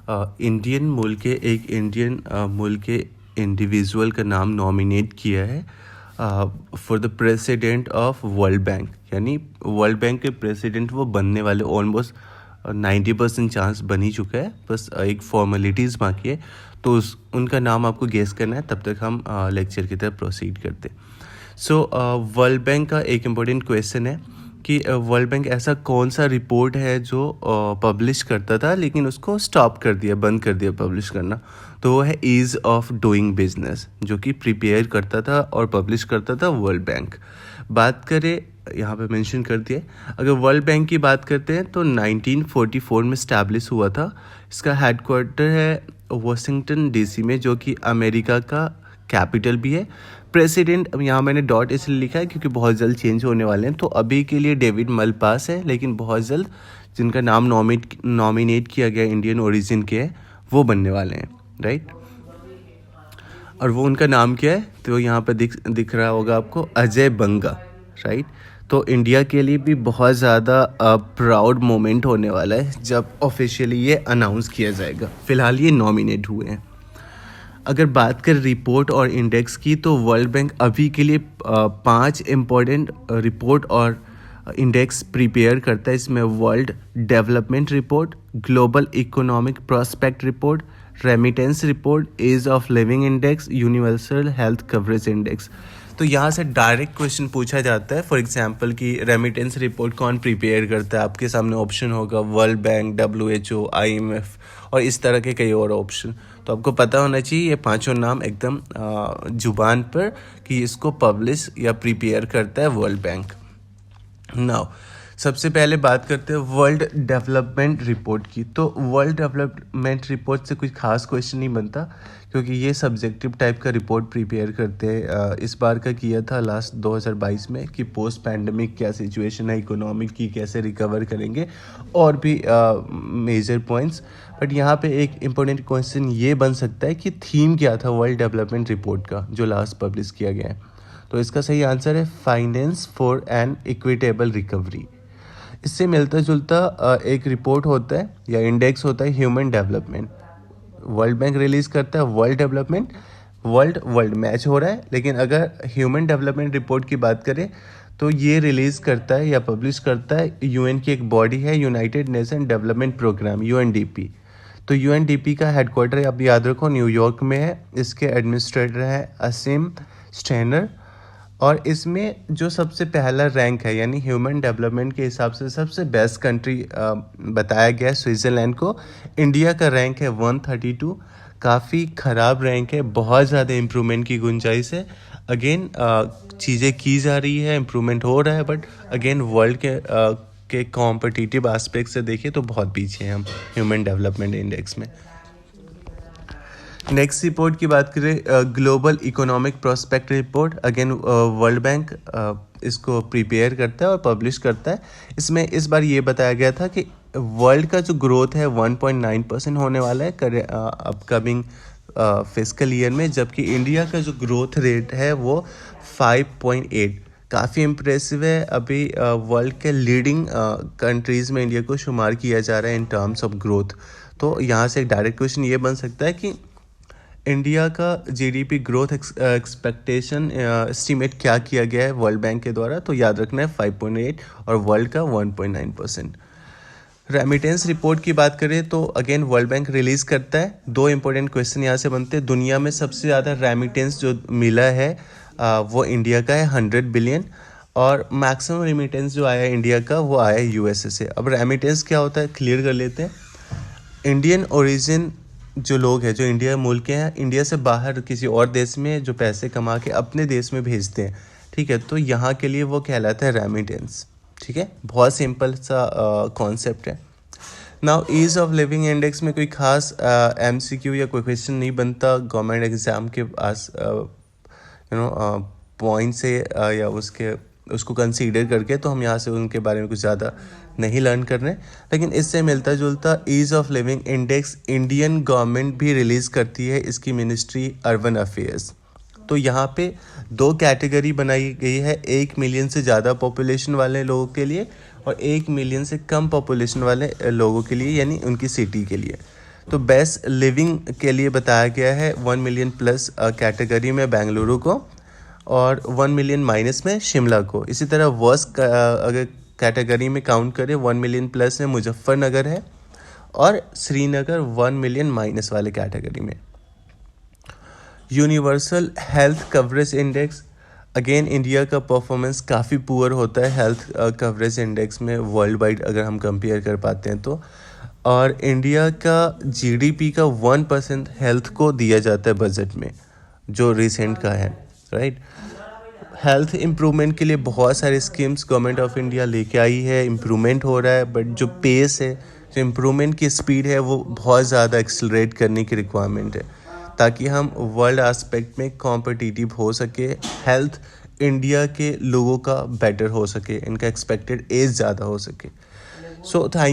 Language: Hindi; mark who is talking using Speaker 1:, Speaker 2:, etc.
Speaker 1: इंडियन मूल के इंडिविजुअल का नाम नॉमिनेट किया है for the president of world bank, यानी वर्ल्ड बैंक के प्रेसिडेंट वो बनने वाले ऑलमोस्ट 90% चांस बन ही चुका है, बस एक फॉर्मेलिटीज़ बाकी है। तो उनका नाम आपको गेस करना है, तब तक हम लेक्चर की तरफ प्रोसीड करते। सो वर्ल्ड बैंक का एक इम्पोर्टेंट क्वेश्चन है कि वर्ल्ड बैंक ऐसा कौन सा रिपोर्ट है जो पब्लिश करता था लेकिन उसको स्टॉप कर दिया, बंद कर दिया पब्लिश करना। तो वो है ईज़ ऑफ डूइंग बिजनेस, जो कि प्रिपेयर करता था और पब्लिश करता था वर्ल्ड बैंक। बात करें, यहाँ पे मेंशन कर दिया, अगर वर्ल्ड बैंक की बात करते हैं तो 1944 में स्टैब्लिश हुआ था। इसका हेडक्वार्टर है वाशिंगटन डीसी में, जो कि अमेरिका का कैपिटल भी है। प्रेसिडेंट, अब यहाँ मैंने डॉट इसलिए लिखा है क्योंकि बहुत जल्द चेंज होने वाले हैं, तो अभी के लिए डेविड मलपास है, लेकिन बहुत जल्द जिनका नाम नॉमिनेट किया गया इंडियन ओरिजिन के है वो बनने वाले हैं, राइट। और वो उनका नाम क्या है, तो यहाँ पे दिख रहा होगा आपको, अजय बंगा, राइट। तो इंडिया के लिए भी बहुत ज़्यादा प्राउड मोमेंट होने वाला है जब ऑफिशियली ये अनाउंस किया जाएगा। फ़िलहाल ये नॉमिनेट हुए हैं। अगर बात करें रिपोर्ट और इंडेक्स की, तो वर्ल्ड बैंक अभी के लिए 5 इम्पोर्टेंट रिपोर्ट और इंडेक्स प्रिपेयर करता है। इसमें world development report, global economic prospect report, remittance report, ease of living index, universal health coverage index. तो यहाँ से डायरेक्ट क्वेश्चन पूछा जाता है, फॉर एग्जांपल कि रेमिटेंस रिपोर्ट कौन प्रिपेयर करता है, आपके सामने ऑप्शन होगा वर्ल्ड बैंक, WHO, IMF और इस तरह के कई और ऑप्शन। तो आपको पता होना चाहिए ये पांचों नाम एकदम जुबान पर कि इसको पब्लिश या प्रिपेयर करता है वर्ल्ड बैंक। नाउ सबसे पहले बात करते हैं वर्ल्ड डेवलपमेंट रिपोर्ट की। तो वर्ल्ड डेवलपमेंट रिपोर्ट से कुछ खास क्वेश्चन नहीं बनता, क्योंकि ये सब्जेक्टिव टाइप का रिपोर्ट प्रिपेयर करते हैं। इस बार का किया था लास्ट 2022 में कि पोस्ट पैंडमिक क्या सिचुएशन है इकोनॉमिक की, कैसे रिकवर करेंगे, और भी मेजर पॉइंट्स। बट यहाँ पे एक इम्पोर्टेंट क्वेश्चन ये बन सकता है कि थीम क्या था वर्ल्ड डेवलपमेंट रिपोर्ट का जो लास्ट पब्लिश किया गया है। तो इसका सही आंसर है finance for an equitable recovery. इससे मिलता जुलता एक रिपोर्ट होता है या इंडेक्स होता है human development. World bank release करता है वर्ल्ड डेवलपमेंट, वर्ल्ड मैच हो रहा है, लेकिन अगर ह्यूमन डेवलपमेंट रिपोर्ट की बात करें तो ये रिलीज करता है या पब्लिश करता है यूएन की एक बॉडी है, United Nation Development Programme, UNDP। तो UNDP का हेडक्वार्टर आप याद रखो न्यूयॉर्क में है। इसके एडमिनिस्ट्रेटर है असीम स्टेनर, और इसमें जो सबसे पहला रैंक है यानी ह्यूमन डेवलपमेंट के हिसाब से सबसे बेस्ट कंट्री बताया गया है स्विट्ज़रलैंड को। इंडिया का रैंक है 132, काफ़ी ख़राब रैंक है, बहुत ज़्यादा इम्प्रूवमेंट की गुंजाइश है। अगेन चीज़ें की जा रही है, इम्प्रूवमेंट हो रहा है, बट अगेन वर्ल्ड के कॉम्पिटिटिव एस्पेक्ट से देखें तो बहुत पीछे हैं हम ह्यूमन डेवलपमेंट इंडेक्स में। नेक्स्ट रिपोर्ट की बात करें, global economic prospect report. Again world bank इसको प्रिपेयर करता है और पब्लिश करता है। इसमें इस बार ये बताया गया था कि वर्ल्ड का जो ग्रोथ है 1.9% होने वाला है अपकमिंग फिस्कल ईयर में, जबकि इंडिया का जो ग्रोथ रेट है वो 5.8, काफ़ी इम्प्रेसिव है। अभी वर्ल्ड के लीडिंग कंट्रीज़ में इंडिया को शुमार किया जा रहा है इन टर्म्स ऑफ ग्रोथ। तो यहाँ से एक डायरेक्ट क्वेश्चन ये बन सकता है कि इंडिया का GDP ग्रोथ एक्सपेक्टेशन एस्टीमेट क्या किया गया है वर्ल्ड बैंक के द्वारा, तो याद रखना है 5.8 और वर्ल्ड का 1.9%। रेमिटेंस रिपोर्ट की बात करें तो अगेन वर्ल्ड बैंक रिलीज़ करता है। 2 इंपॉर्टेंट क्वेश्चन यहाँ से बनते हैं। दुनिया में सबसे ज़्यादा रेमिटेंस जो मिला है वो इंडिया का है 100 बिलियन, और मैक्सिमम रेमिटेंस जो आया है इंडिया का वो आया है USA से। अब रेमिटेंस क्या होता है क्लियर कर लेते हैं। इंडियन ओरिजिन जो लोग हैं, जो इंडिया मूल के हैं, इंडिया से बाहर किसी और देश में जो पैसे कमा के अपने देश में भेजते हैं, ठीक है, तो यहाँ के लिए वो कहलाता है रेमिटेंस। ठीक है, बहुत सिंपल सा कॉन्सेप्ट है। Now ease of living index में कोई खास MCQ या कोई क्वेश्चन नहीं बनता गवर्नमेंट एग्जाम के पास पॉइंट से या उसको कंसीडर करके, तो हम यहाँ से उनके बारे में कुछ ज़्यादा नहीं लर्न कर रहे हैं। लेकिन इससे मिलता जुलता ease of living index Indian government भी रिलीज़ करती है, इसकी मिनिस्ट्री अर्बन अफेयर्स। तो यहाँ पे 2 कैटेगरी बनाई गई है, 1 मिलियन से ज़्यादा पॉपुलेशन वाले लोगों के लिए और 1 मिलियन से कम पॉपुलेशन वाले लोगों के लिए, यानी उनकी सिटी के लिए। तो बेस्ट लिविंग के लिए बताया गया है 1 मिलियन प्लस कैटेगरी में बेंगलुरु को और 1 मिलियन माइनस में शिमला को। इसी तरह वर्स्ट अगर कैटेगरी में काउंट करें 1 मिलियन प्लस में मुजफ्फरनगर है और श्रीनगर 1 मिलियन माइनस वाले कैटेगरी में। Universal health coverage index, again India का परफॉर्मेंस काफ़ी पुअर होता है हेल्थ कवरेज इंडेक्स में वर्ल्ड वाइड अगर हम कंपेयर कर पाते हैं तो। और इंडिया का जीडीपी का 1% हेल्थ को दिया जाता है बजट में, जो रिसेंट का है, राइट। हेल्थ इम्प्रूवमेंट के लिए बहुत सारे स्कीम्स गवर्नमेंट ऑफ इंडिया लेके आई है, इम्प्रूवमेंट हो रहा है, बट जो पेस है, जो इम्प्रूवमेंट की स्पीड है, वो बहुत ज़्यादा एक्सेलरेट करने की रिक्वायरमेंट है ताकि हम वर्ल्ड एस्पेक्ट में कॉम्पिटिटिव हो सके, हेल्थ इंडिया के लोगों का बेटर हो सके, इनका एक्सपेक्टेड एज ज़्यादा हो सके। So thank